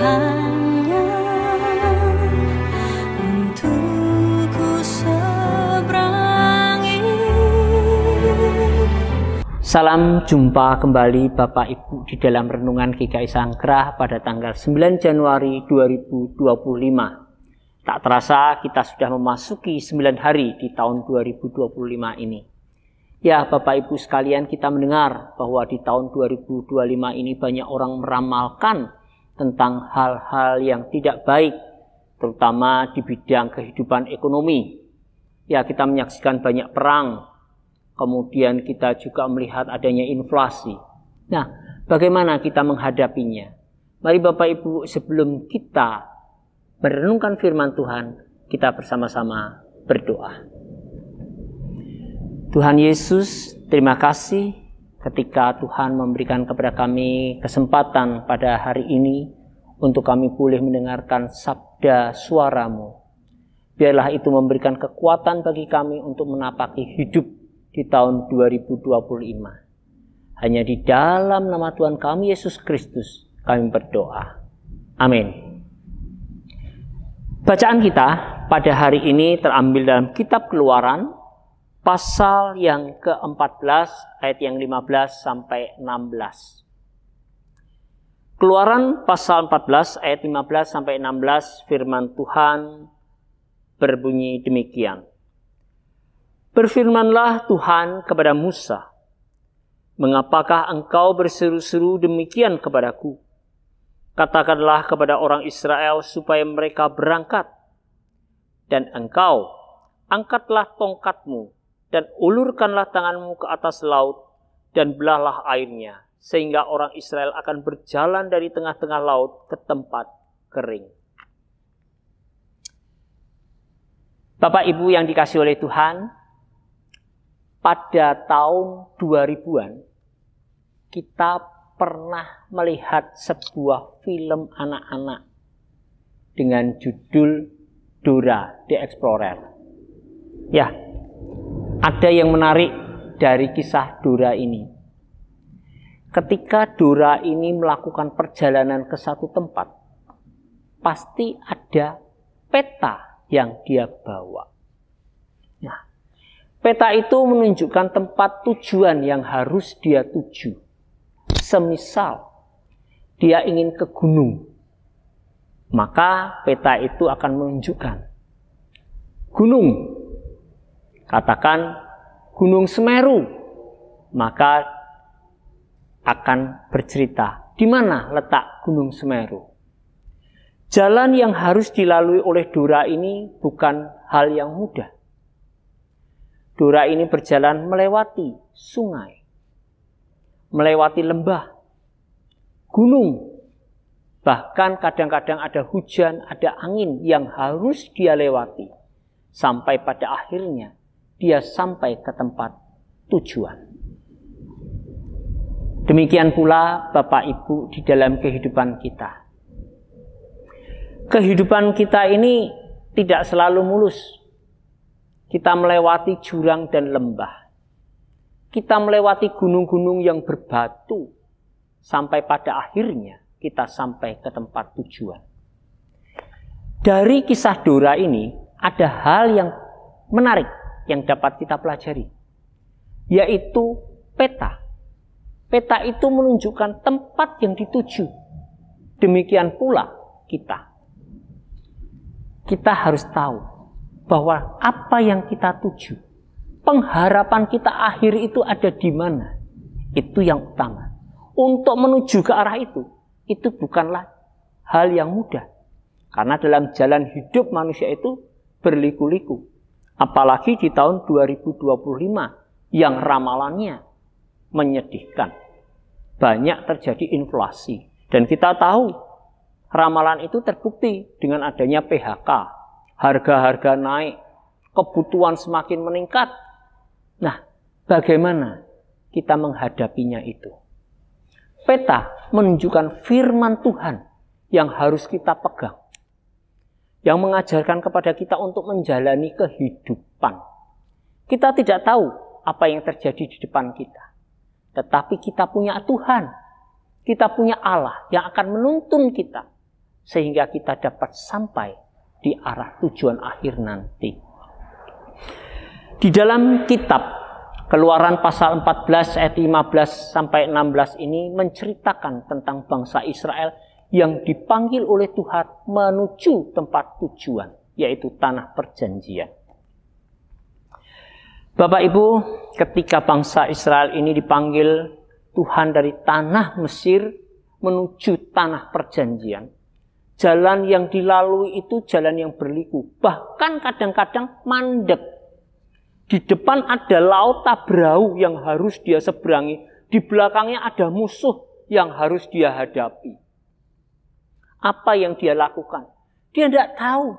Izinkannya untuk ku seberangi. Salam jumpa kembali Bapak Ibu di dalam Renungan GKI Sangkrah pada tanggal 9 Januari 2025. Tak terasa kita sudah memasuki 9 hari di tahun 2025 ini. Ya Bapak Ibu sekalian, kita mendengar bahwa di tahun 2025 ini banyak orang meramalkan tentang hal-hal yang tidak baik, terutama di bidang kehidupan ekonomi. Ya, kita menyaksikan banyak perang, kemudian kita juga melihat adanya inflasi. Nah, bagaimana kita menghadapinya? Mari Bapak Ibu, sebelum kita merenungkan firman Tuhan, kita bersama-sama berdoa. Tuhan Yesus, terima kasih ketika Tuhan memberikan kepada kami kesempatan pada hari ini untuk kami boleh mendengarkan sabda suara-Mu. Biarlah itu memberikan kekuatan bagi kami untuk menapaki hidup di tahun 2025. Hanya di dalam nama Tuhan kami Yesus Kristus kami berdoa. Amin. Bacaan kita pada hari ini terambil dalam kitab Keluaran pasal yang ke-14 ayat yang 15 sampai 16. Keluaran pasal 14 ayat 15 sampai 16, firman Tuhan berbunyi demikian. Berfirmanlah Tuhan kepada Musa, "Mengapakah engkau berseru-seru demikian kepadaku? Katakanlah kepada orang Israel supaya mereka berangkat. Dan engkau angkatlah tongkatmu dan ulurkanlah tanganmu ke atas laut dan belahlah airnya, sehingga orang Israel akan berjalan dari tengah-tengah laut ke tempat kering." Bapak Ibu yang dikasihi oleh Tuhan, pada tahun 2000-an kita pernah melihat sebuah film anak-anak dengan judul Dora the Explorer. Ya, ada yang menarik dari kisah Dora ini. Ketika Dora ini melakukan perjalanan ke satu tempat, pasti ada peta yang dia bawa. Nah, peta itu menunjukkan tempat tujuan yang harus dia tuju. Semisal dia ingin ke gunung, maka peta itu akan menunjukkan gunung. Katakan Gunung Semeru, maka akan bercerita di mana letak Gunung Semeru. Jalan yang harus dilalui oleh Dora ini bukan hal yang mudah. Dora ini berjalan melewati sungai, melewati lembah, gunung, bahkan kadang-kadang ada hujan, ada angin yang harus dia lewati, sampai pada akhirnya dia sampai ke tempat tujuan. Demikian pula Bapak Ibu di dalam kehidupan kita. Kehidupan kita ini tidak selalu mulus. Kita melewati jurang dan lembah. Kita melewati gunung-gunung yang berbatu. Sampai pada akhirnya kita sampai ke tempat tujuan. Dari kisah Dora ini ada hal yang menarik yang dapat kita pelajari, yaitu peta. Peta itu menunjukkan tempat yang dituju. Demikian pula kita. Kita harus tahu bahwa apa yang kita tuju, pengharapan kita akhir itu ada di mana. Itu yang utama. Untuk menuju ke arah itu bukanlah hal yang mudah. Karena dalam jalan hidup manusia itu berliku-liku. Apalagi di tahun 2025 yang ramalannya menyedihkan. Banyak terjadi inflasi. Dan kita tahu ramalan itu terbukti dengan adanya PHK. Harga-harga naik, kebutuhan semakin meningkat. Nah, bagaimana kita menghadapinya itu? Peta menunjukkan firman Tuhan yang harus kita pegang. Yang mengajarkan kepada kita untuk menjalani kehidupan. Kita tidak tahu apa yang terjadi di depan kita. Tetapi kita punya Tuhan. Kita punya Allah yang akan menuntun kita sehingga kita dapat sampai di arah tujuan akhir nanti. Di dalam kitab Keluaran pasal 14 ayat 15 sampai 16 ini menceritakan tentang bangsa Israel yang dipanggil oleh Tuhan menuju tempat tujuan, yaitu tanah perjanjian. Bapak Ibu, ketika bangsa Israel ini dipanggil Tuhan dari tanah Mesir menuju tanah perjanjian, jalan yang dilalui itu jalan yang berliku, bahkan kadang-kadang mandek. Di depan ada laut Tabrau yang harus dia seberangi. Di belakangnya ada musuh yang harus dia hadapi. Apa yang dia lakukan? Dia tidak tahu.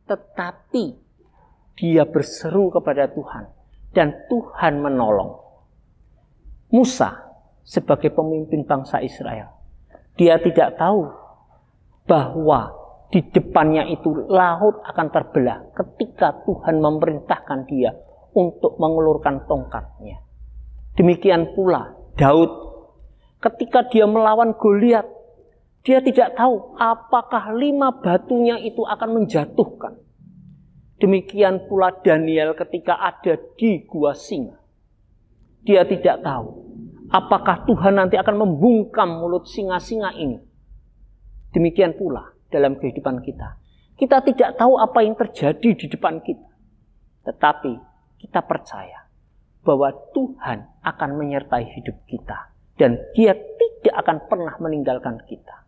Tetapi dia berseru kepada Tuhan. Dan Tuhan menolong. Musa sebagai pemimpin bangsa Israel. Dia tidak tahu bahwa di depannya itu laut akan terbelah ketika Tuhan memerintahkan dia untuk mengulurkan tongkatnya. Demikian pula Daud ketika dia melawan Goliat, dia tidak tahu apakah 5 batunya itu akan menjatuhkan. Demikian pula Daniel ketika ada di gua singa. Dia tidak tahu apakah Tuhan nanti akan membungkam mulut singa-singa ini. Demikian pula dalam kehidupan kita. Kita tidak tahu apa yang terjadi di depan kita. Tetapi kita percaya bahwa Tuhan akan menyertai hidup kita. Dan Dia tidak akan pernah meninggalkan kita.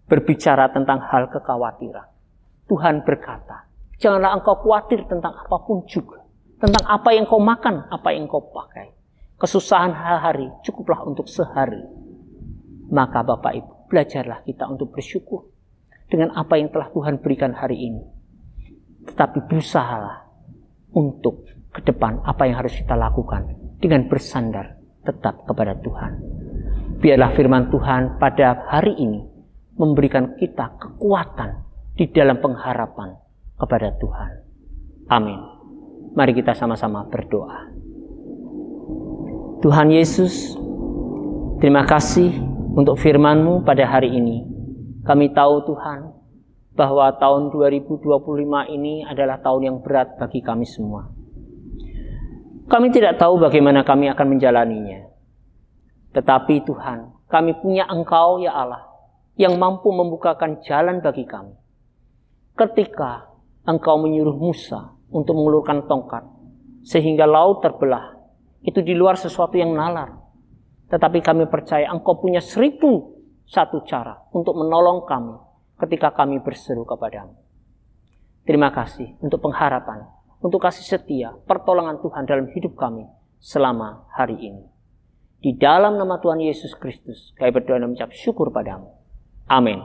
Berbicara tentang hal kekhawatiran. Tuhan berkata, janganlah engkau khawatir tentang apapun juga. Tentang apa yang kau makan, apa yang kau pakai. Kesusahan hari cukuplah untuk sehari. Maka Bapak Ibu, belajarlah kita untuk bersyukur dengan apa yang telah Tuhan berikan hari ini. Tetapi berusahalah untuk ke depan apa yang harus kita lakukan dengan bersandar tetap kepada Tuhan. Biarlah firman Tuhan pada hari ini memberikan kita kekuatan di dalam pengharapan kepada Tuhan. Amin. Mari kita sama-sama berdoa. Tuhan Yesus, terima kasih untuk firman-Mu pada hari ini. Kami tahu Tuhan bahwa tahun 2025 ini adalah tahun yang berat bagi kami semua. Kami tidak tahu bagaimana kami akan menjalaninya. Tetapi Tuhan, kami punya Engkau ya Allah yang mampu membukakan jalan bagi kami. Ketika Engkau menyuruh Musa untuk mengulurkan tongkat sehingga laut terbelah, itu di luar sesuatu yang nalar. Tetapi kami percaya Engkau punya 1001 cara untuk menolong kami ketika kami berseru kepadamu. Terima kasih untuk pengharapan, untuk kasih setia, pertolongan Tuhan dalam hidup kami selama hari ini. Di dalam nama Tuhan Yesus Kristus, kami berdoa dan mengucap syukur padamu. Amin.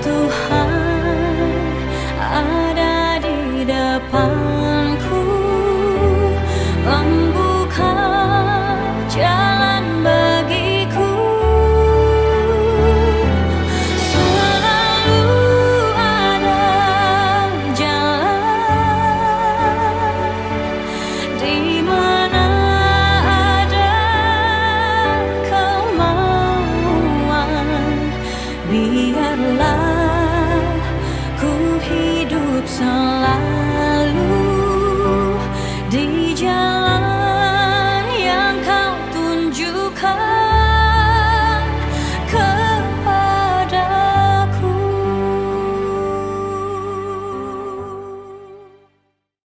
Tuhan ada di depanku, membuka jalan bagiku. Selalu ada jalan di mana ada kemauan. Biarlah ku hidup selalu